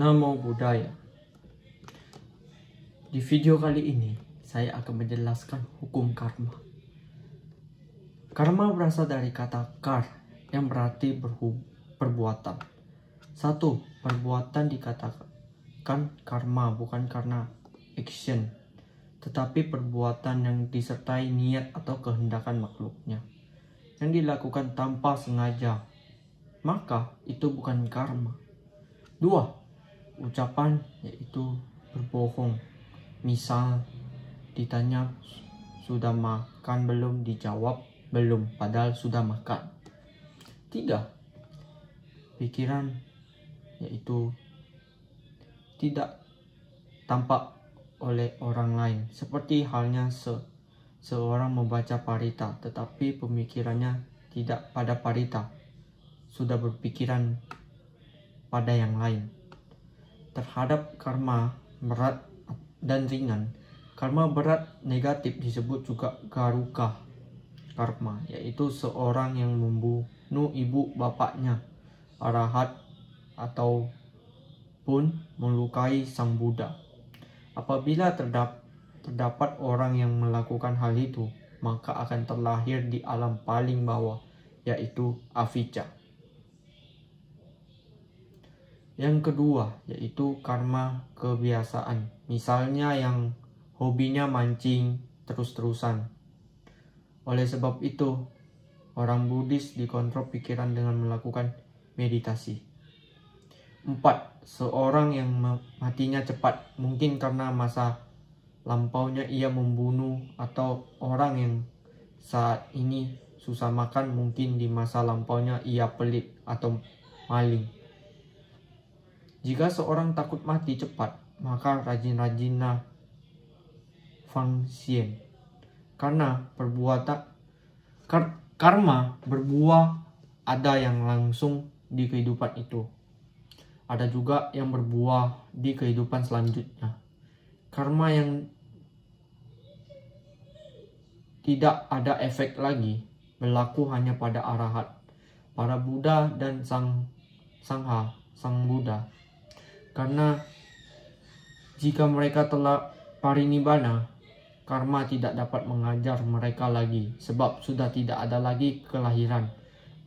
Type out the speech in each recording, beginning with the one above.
Namo Buddhaya. Di video kali ini, saya akan menjelaskan hukum karma. Karma berasal dari kata kar yang berarti perbuatan. Satu, perbuatan dikatakan karma bukan karena action, tetapi perbuatan yang disertai niat atau kehendakan makhluknya, yang dilakukan tanpa sengaja, maka itu bukan karma. Dua, ucapan yaitu berbohong. Misal ditanya sudah makan belum, dijawab belum padahal sudah makan. Tiga, pikiran yaitu tidak tampak oleh orang lain, seperti halnya seorang membaca parita tetapi pemikirannya tidak pada parita, sudah berpikiran pada yang lain. Terhadap karma berat dan ringan, karma berat negatif disebut juga garuka karma, yaitu seorang yang membunuh ibu bapaknya, arahat, ataupun melukai sang Buddha. Apabila terdapat orang yang melakukan hal itu, maka akan terlahir di alam paling bawah, yaitu avijja. Yang kedua, yaitu karma kebiasaan. Misalnya yang hobinya mancing terus-terusan. Oleh sebab itu, orang Buddhis dikontrol pikiran dengan melakukan meditasi. 4. Seorang yang matinya cepat, mungkin karena masa lampaunya ia membunuh, atau orang yang saat ini susah makan, mungkin di masa lampaunya ia pelit atau maling. Jika seorang takut mati cepat, maka rajin-rajinlah fangsien. Karena karma berbuah, ada yang langsung di kehidupan itu, ada juga yang berbuah di kehidupan selanjutnya. Karma yang tidak ada efek lagi berlaku hanya pada arahat, para Buddha dan sang Buddha. Karena jika mereka telah parinibbana, karma tidak dapat mengajar mereka lagi, sebab sudah tidak ada lagi kelahiran,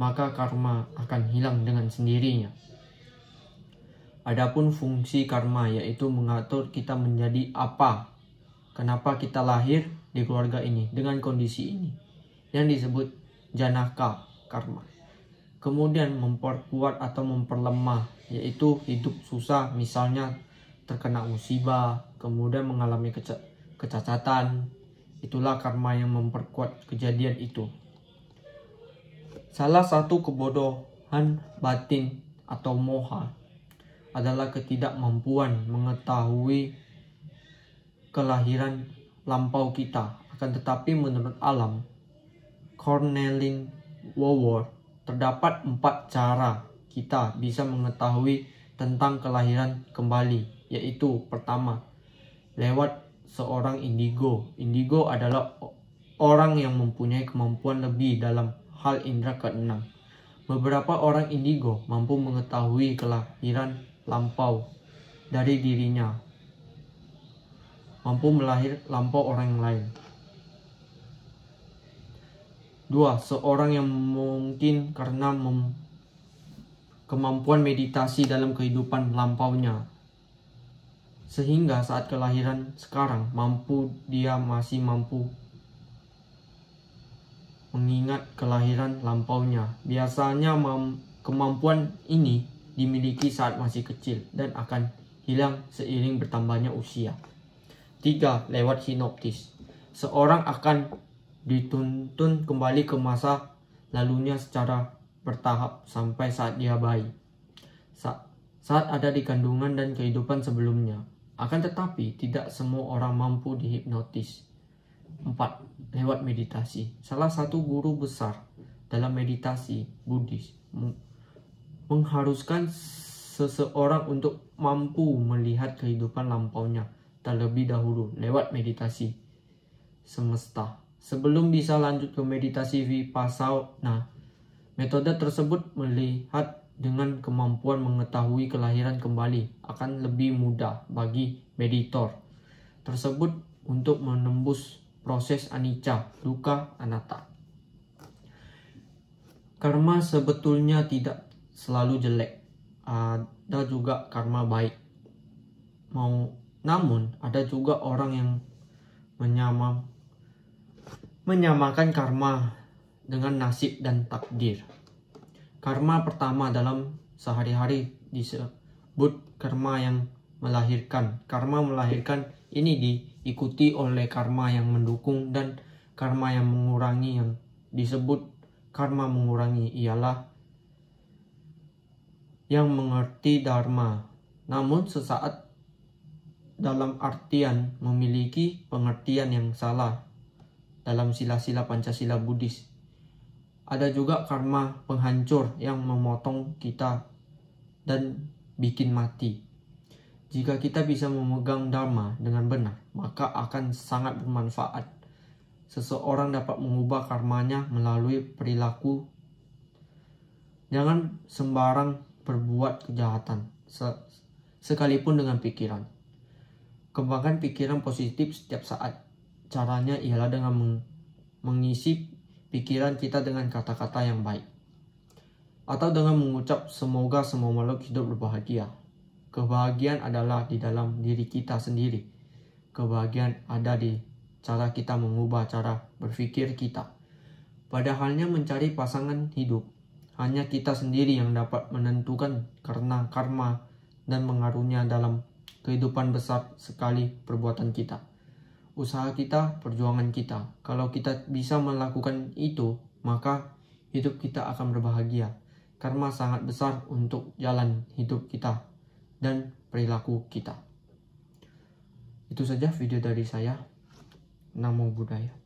maka karma akan hilang dengan sendirinya. Adapun fungsi karma yaitu mengatur kita menjadi apa, kenapa kita lahir di keluarga ini dengan kondisi ini, yang disebut janaka karma. Kemudian memperkuat atau memperlemah, yaitu hidup susah, misalnya terkena musibah, kemudian mengalami kecacatan. Itulah karma yang memperkuat kejadian itu. Salah satu kebodohan batin atau moha adalah ketidakmampuan mengetahui kelahiran lampau kita. Akan tetapi menurut alam Cornelin Woolworth, terdapat 4 cara kita bisa mengetahui tentang kelahiran kembali, yaitu pertama, lewat seorang indigo. Indigo adalah orang yang mempunyai kemampuan lebih dalam hal indera keenam. Beberapa orang indigo mampu mengetahui kelahiran lampau dari dirinya, mampu melahir lampau orang yang lain. 2. Seorang yang mungkin karena kemampuan meditasi dalam kehidupan lampaunya, sehingga saat kelahiran sekarang dia masih mampu mengingat kelahiran lampaunya. Biasanya kemampuan ini dimiliki saat masih kecil dan akan hilang seiring bertambahnya usia. 3. Lewat sinoptis. Seorang akan dituntun kembali ke masa lalunya secara bertahap sampai saat dia bayi, saat ada di kandungan dan kehidupan sebelumnya. Akan tetapi tidak semua orang mampu dihipnotis. 4. Lewat meditasi. Salah satu guru besar dalam meditasi Buddhis mengharuskan seseorang untuk mampu melihat kehidupan lampaunya terlebih dahulu lewat meditasi semesta, sebelum bisa lanjut ke meditasi vipassana. Metode tersebut melihat dengan kemampuan mengetahui kelahiran kembali akan lebih mudah bagi meditor tersebut untuk menembus proses anicca, dukkha, anatta. Karma sebetulnya tidak selalu jelek, ada juga karma baik. Namun ada juga orang yang menyamakan karma dengan nasib dan takdir. Karma pertama dalam sehari-hari disebut karma yang melahirkan. Karma melahirkan ini diikuti oleh karma yang mendukung dan karma yang mengurangi. Yang disebut karma mengurangi ialah yang mengerti dharma, namun sesaat dalam artian memiliki pengertian yang salah dalam sila-sila Pancasila Buddhis. Ada juga karma penghancur yang memotong kita dan bikin mati. Jika kita bisa memegang dharma dengan benar, maka akan sangat bermanfaat. Seseorang dapat mengubah karmanya melalui perilaku. Jangan sembarang berbuat kejahatan, sekalipun dengan pikiran. Kembangkan pikiran positif setiap saat. Caranya ialah dengan mengisi pikiran kita dengan kata-kata yang baik, atau dengan mengucap semoga semua makhluk hidup berbahagia. Kebahagiaan adalah di dalam diri kita sendiri. Kebahagiaan ada di cara kita mengubah cara berpikir kita. Padahalnya mencari pasangan hidup, hanya kita sendiri yang dapat menentukan karena karma dan mengaruhnya dalam kehidupan besar sekali perbuatan kita. Usaha kita, perjuangan kita. Kalau kita bisa melakukan itu, maka hidup kita akan berbahagia. Karma sangat besar untuk jalan hidup kita dan perilaku kita. Itu saja video dari saya. Namo Buddhaya.